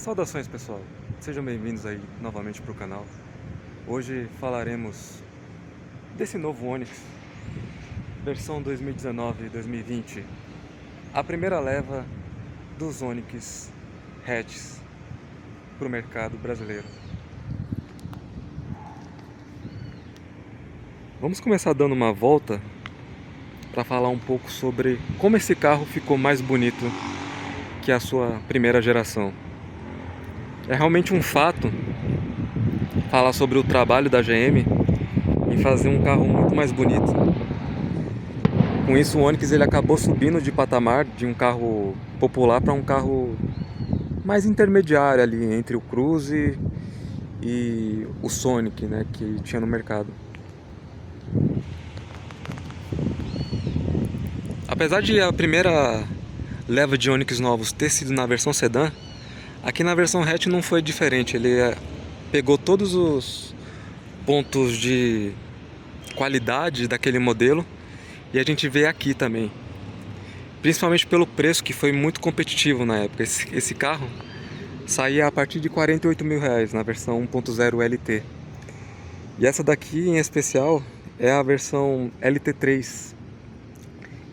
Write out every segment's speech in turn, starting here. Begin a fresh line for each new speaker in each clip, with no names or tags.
Saudações, pessoal, sejam bem-vindos aí novamente para o canal. Hoje falaremos desse novo Onix, versão 2019 e 2020, a primeira leva dos Onix hatches para o mercado brasileiro. Vamos começar dando uma volta para falar um pouco sobre como esse carro ficou mais bonito que a sua primeira geração. É realmente um fato falar sobre o trabalho da GM em fazer um carro muito mais bonito. Com isso, o Onix ele acabou subindo de patamar de um carro popular para um carro mais intermediário ali entre o Cruze e o Sonic, né, que tinha no mercado. Apesar de a primeira leva de Onix novos ter sido na versão sedã, aqui na versão hatch não foi diferente. Ele pegou todos os pontos de qualidade daquele modelo e a gente vê aqui também, principalmente pelo preço, que foi muito competitivo na época. Esse carro saía a partir de R$ 48 mil na versão 1.0 LT, e essa daqui em especial é a versão LT3.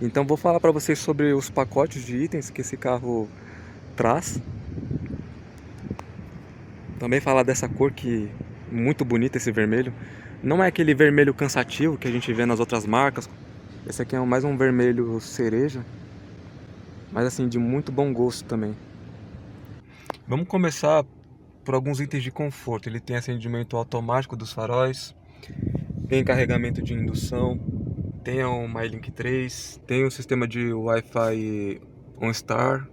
Então vou falar para vocês sobre os pacotes de itens que esse carro traz, também falar dessa cor que é muito bonita, esse vermelho. Não é aquele vermelho cansativo que a gente vê nas outras marcas. Esse aqui é mais um vermelho cereja, mas assim, de muito bom gosto também. Vamos começar por alguns itens de conforto. Ele tem acendimento automático dos faróis, tem carregamento de indução, tem o MyLink 3, tem o sistema de Wi-Fi OnStar.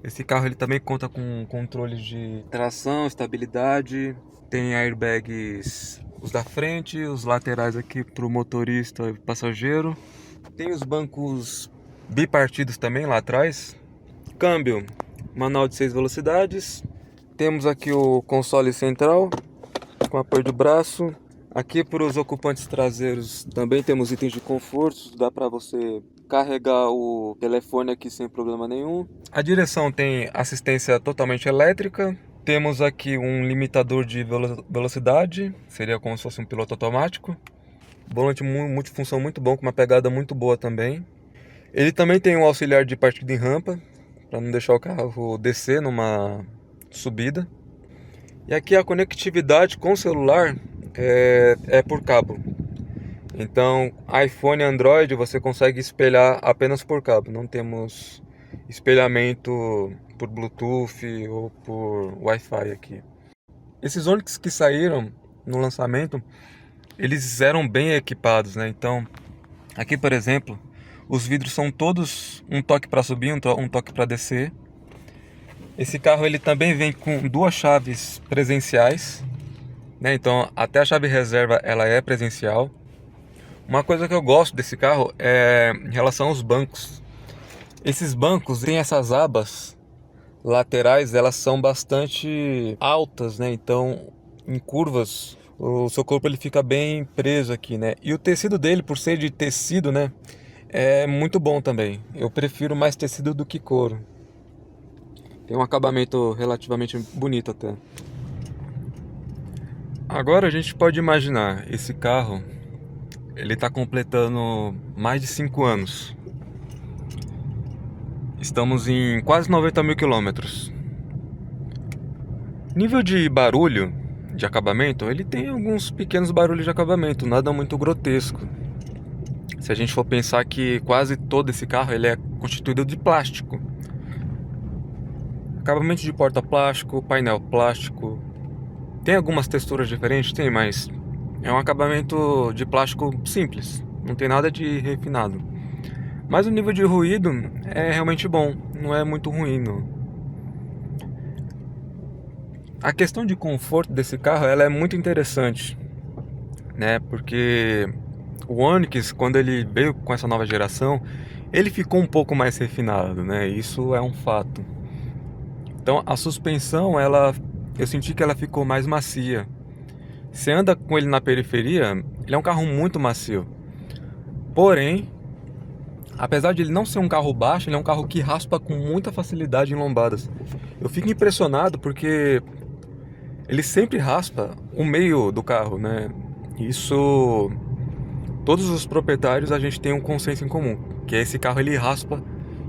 Esse carro ele também conta com controles de tração, estabilidade, tem airbags, os da frente, os laterais aqui para o motorista e passageiro. Tem os bancos bipartidos também lá atrás. Câmbio, manual de 6 velocidades. Temos aqui o console central com apoio de braço. Aqui para os ocupantes traseiros também temos itens de conforto. Dá para você carregar o telefone aqui sem problema nenhum. A direção tem assistência totalmente elétrica. Temos aqui um limitador de velocidade, seria como se fosse um piloto automático. Volante multifunção muito bom, com uma pegada muito boa também. Ele também tem um auxiliar de partida em rampa, para não deixar o carro descer numa subida. E aqui a conectividade com o celular é por cabo. Então, iPhone e Android você consegue espelhar apenas por cabo. Não temos espelhamento por Bluetooth ou por Wi-Fi aqui. Esses Onix que saíram no lançamento, eles eram bem equipados, né? Então, aqui por exemplo, os vidros são todos um toque para subir, um toque para descer. Esse carro ele também vem com duas chaves presenciais, né? Então, até a chave reserva ela é presencial. Uma coisa que eu gosto desse carro é em relação aos bancos. Esses bancos têm essas abas laterais, elas são bastante altas, né? Então, em curvas, o seu corpo ele fica bem preso aqui, né? E o tecido dele, por ser de tecido, né, é muito bom também. Eu prefiro mais tecido do que couro. Tem um acabamento relativamente bonito até. Agora a gente pode imaginar, esse carro ele está completando mais de 5 anos. Estamos em quase 90 mil quilômetros. Nível de barulho, de acabamento, ele tem alguns pequenos barulhos de acabamento, nada muito grotesco. Se a gente for pensar que quase todo esse carro ele é constituído de plástico. Acabamento de porta plástico, painel plástico. Tem algumas texturas diferentes? Tem, mas é um acabamento de plástico simples, não tem nada de refinado. Mas o nível de ruído é realmente bom, não é muito ruim não. A questão de conforto desse carro ela é muito interessante, né? Porque o Onix, quando ele veio com essa nova geração, ele ficou um pouco mais refinado, né? Isso é um fato. Então a suspensão, eu senti que ela ficou mais macia. Você anda com ele na periferia, ele é um carro muito macio. Porém, apesar de ele não ser um carro baixo, ele é um carro que raspa com muita facilidade em lombadas. Eu fico impressionado porque ele sempre raspa o meio do carro, né? Isso, todos os proprietários a gente tem um consenso em comum, que é esse carro ele raspa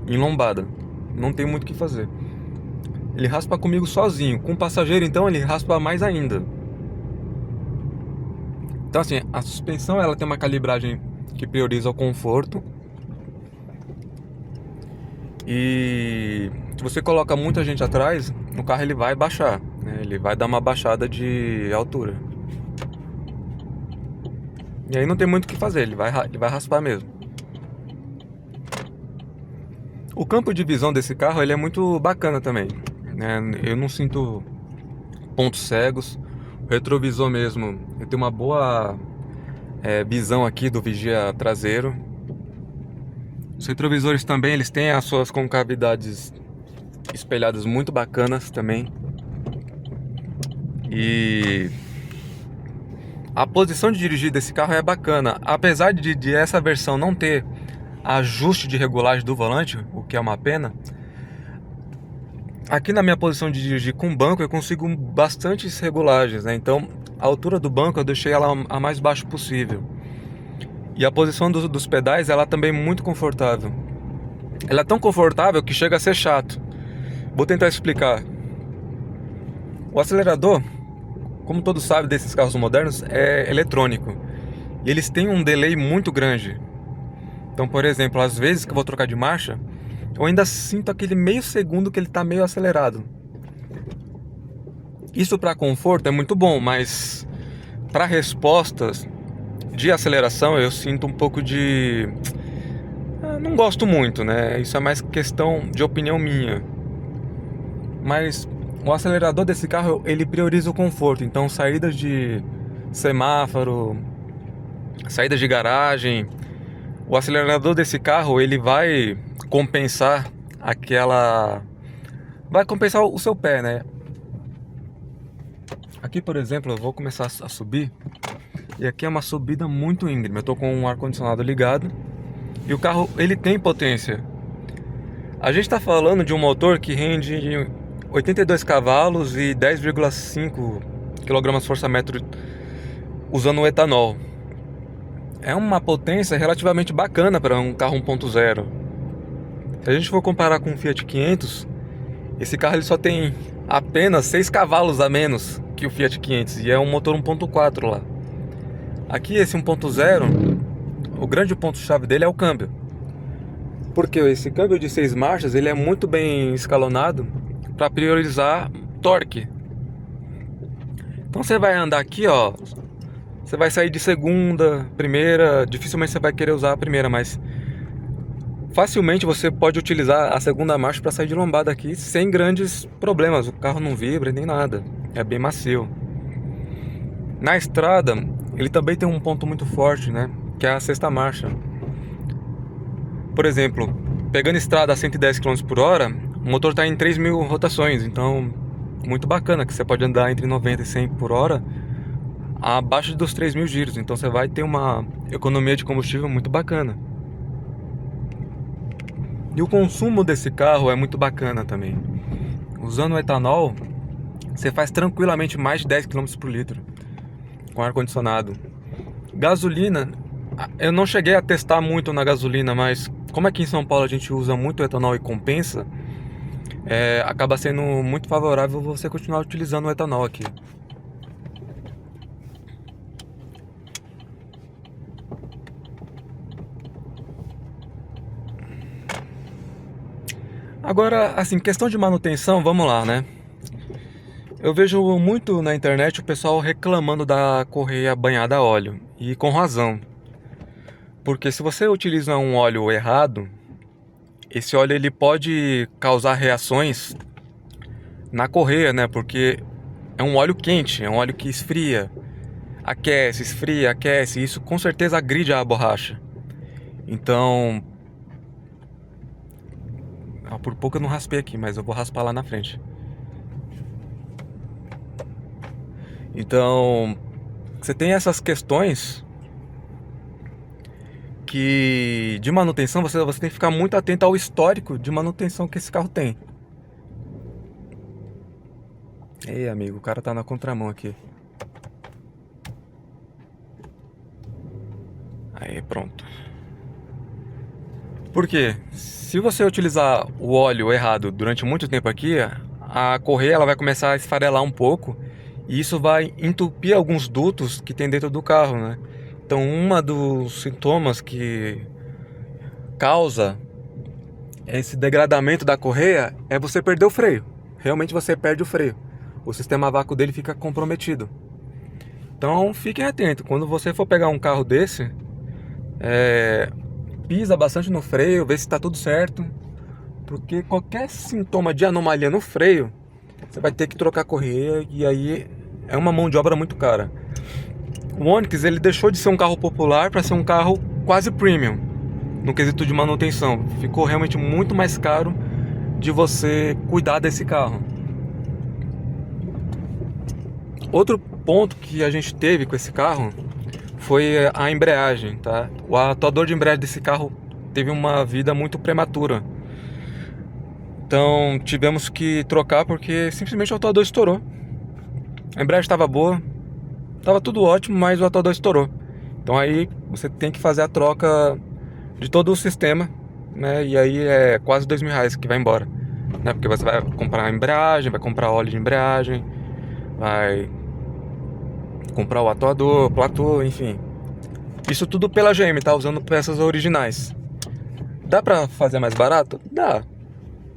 em lombada. Não tem muito o que fazer. Ele raspa comigo sozinho. Com o passageiro, então, ele raspa mais ainda. Então, assim, a suspensão ela tem uma calibragem que prioriza o conforto. E se você coloca muita gente atrás, o carro ele vai baixar, né? Ele vai dar uma baixada de altura. E aí não tem muito o que fazer, ele vai raspar mesmo. O campo de visão desse carro ele é muito bacana também, né? Eu não sinto pontos cegos. O retrovisor mesmo, eu tenho uma boa visão aqui do vigia traseiro. Os retrovisores também, eles têm as suas concavidades espelhadas muito bacanas também. E a posição de dirigir desse carro é bacana. Apesar de essa versão não ter ajuste de regulagem do volante, o que é uma pena, aqui na minha posição de dirigir com banco eu consigo bastantes regulagens, né? Então a altura do banco eu deixei ela a mais baixo possível. E a posição dos pedais ela também é muito confortável. Ela é tão confortável que chega a ser chato. Vou tentar explicar. O acelerador, como todos sabem desses carros modernos, é eletrônico. E eles têm um delay muito grande. Então, por exemplo, às vezes que eu vou trocar de marcha, eu ainda sinto aquele meio segundo que ele está meio acelerado. Isso para conforto é muito bom, mas para respostas de aceleração eu sinto um pouco de... não gosto muito, né? Isso é mais questão de opinião minha. Mas o acelerador desse carro, ele prioriza o conforto. Então saídas de semáforo, saídas de garagem, o acelerador desse carro, ele vai compensar vai compensar o seu pé, né? Aqui, por exemplo, eu vou começar a subir. E aqui é uma subida muito íngreme. Eu tô com um ar-condicionado ligado. E o carro, ele tem potência. A gente tá falando de um motor que rende 82 cavalos e 10,5 kgfm usando o etanol. É uma potência relativamente bacana para um carro 1.0. Se a gente for comparar com o Fiat 500, esse carro ele só tem apenas 6 cavalos a menos que o Fiat 500 e é um motor 1.4 lá. Aqui esse 1.0, o grande ponto-chave dele é o câmbio. Porque esse câmbio de 6 marchas ele é muito bem escalonado para priorizar torque. Então você vai andar aqui, ó, você vai sair de segunda, primeira, dificilmente você vai querer usar a primeira, mas facilmente você pode utilizar a segunda marcha para sair de lombada aqui sem grandes problemas. O carro não vibra nem nada, é bem macio. Na estrada, ele também tem um ponto muito forte, né? Que é a sexta marcha. Por exemplo, pegando estrada a 110 km por hora, o motor está em 3.000 rotações, então muito bacana que você pode andar entre 90 e 100 por hora abaixo dos 3.000 giros, então você vai ter uma economia de combustível muito bacana. E o consumo desse carro é muito bacana também. Usando o etanol, você faz tranquilamente mais de 10 km por litro com ar-condicionado. Gasolina, eu não cheguei a testar muito na gasolina, mas como aqui em São Paulo a gente usa muito etanol e compensa, acaba sendo muito favorável você continuar utilizando o etanol aqui. Agora, assim, questão de manutenção, vamos lá, né? Eu vejo muito na internet o pessoal reclamando da correia banhada a óleo, e com razão. Porque se você utiliza um óleo errado, esse óleo ele pode causar reações na correia, né? Porque é um óleo quente, é um óleo que esfria, aquece, esfria, aquece, e isso com certeza agride a borracha. Então, por pouco eu não raspei aqui, mas eu vou raspar lá na frente. Então, você tem essas questões que de manutenção você tem que ficar muito atento ao histórico de manutenção que esse carro tem. Ei, amigo, o cara tá na contramão aqui. Aí, pronto. Por quê? Se você utilizar o óleo errado durante muito tempo aqui, a correia ela vai começar a esfarelar um pouco e isso vai entupir alguns dutos que tem dentro do carro, né? Então, um dos sintomas que causa esse degradamento da correia é você perder o freio. Realmente você perde o freio. O sistema a vácuo dele fica comprometido. Então, fiquem atentos. Quando você for pegar um carro desse, pisa bastante no freio, vê se está tudo certo. Porque qualquer sintoma de anomalia no freio, você vai ter que trocar a correia e aí é uma mão de obra muito cara. O Onix ele deixou de ser um carro popular para ser um carro quase premium no quesito de manutenção. Ficou realmente muito mais caro de você cuidar desse carro. Outro ponto que a gente teve com esse carro foi a embreagem, tá? O atuador de embreagem desse carro teve uma vida muito prematura. Então tivemos que trocar porque simplesmente o atuador estourou. A embreagem estava boa, estava tudo ótimo, mas o atuador estourou. Então aí você tem que fazer a troca de todo o sistema, né? E aí é quase R$2.000 que vai embora, né? Porque você vai comprar a embreagem, vai comprar óleo de embreagem, vai comprar o atuador, platô, enfim. Isso tudo pela GM, tá? Usando peças originais. Dá pra fazer mais barato? Dá.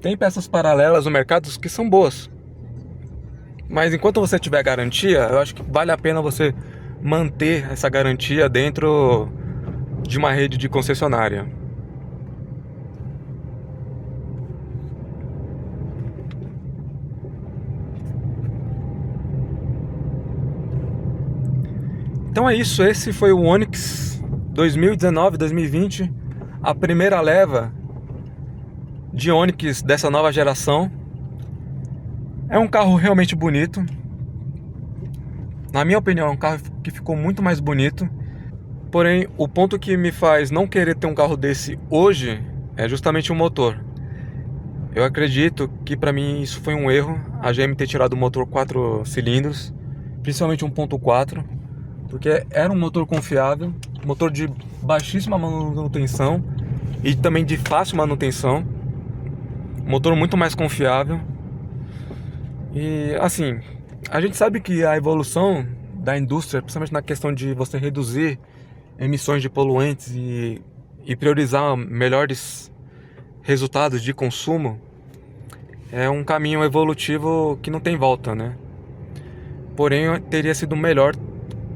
Tem peças paralelas no mercado que são boas. Mas enquanto você tiver garantia, eu acho que vale a pena você manter essa garantia dentro de uma rede de concessionária. Então é isso, esse foi o Onix 2019-2020, a primeira leva de Onix dessa nova geração. É um carro realmente bonito. Na minha opinião, é um carro que ficou muito mais bonito. Porém, o ponto que me faz não querer ter um carro desse hoje é justamente o motor. Eu acredito que para mim isso foi um erro, a GM ter tirado o motor 4 cilindros, principalmente 1.4, porque era um motor confiável, motor de baixíssima manutenção e também de fácil manutenção, motor muito mais confiável. E assim, a gente sabe que a evolução da indústria, principalmente na questão de você reduzir emissões de poluentes e priorizar melhores resultados de consumo, é um caminho evolutivo que não tem volta, né? Porém, teria sido melhor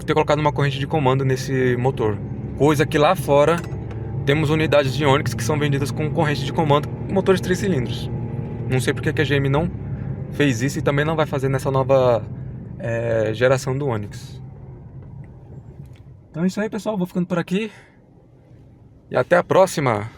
ter colocado uma corrente de comando nesse motor. Coisa que lá fora temos unidades de Onix que são vendidas com corrente de comando com motores 3 cilindros. Não sei porque que a GM não fez isso e também não vai fazer nessa nova geração do Onix. Então é isso aí, pessoal. Vou ficando por aqui. E até a próxima!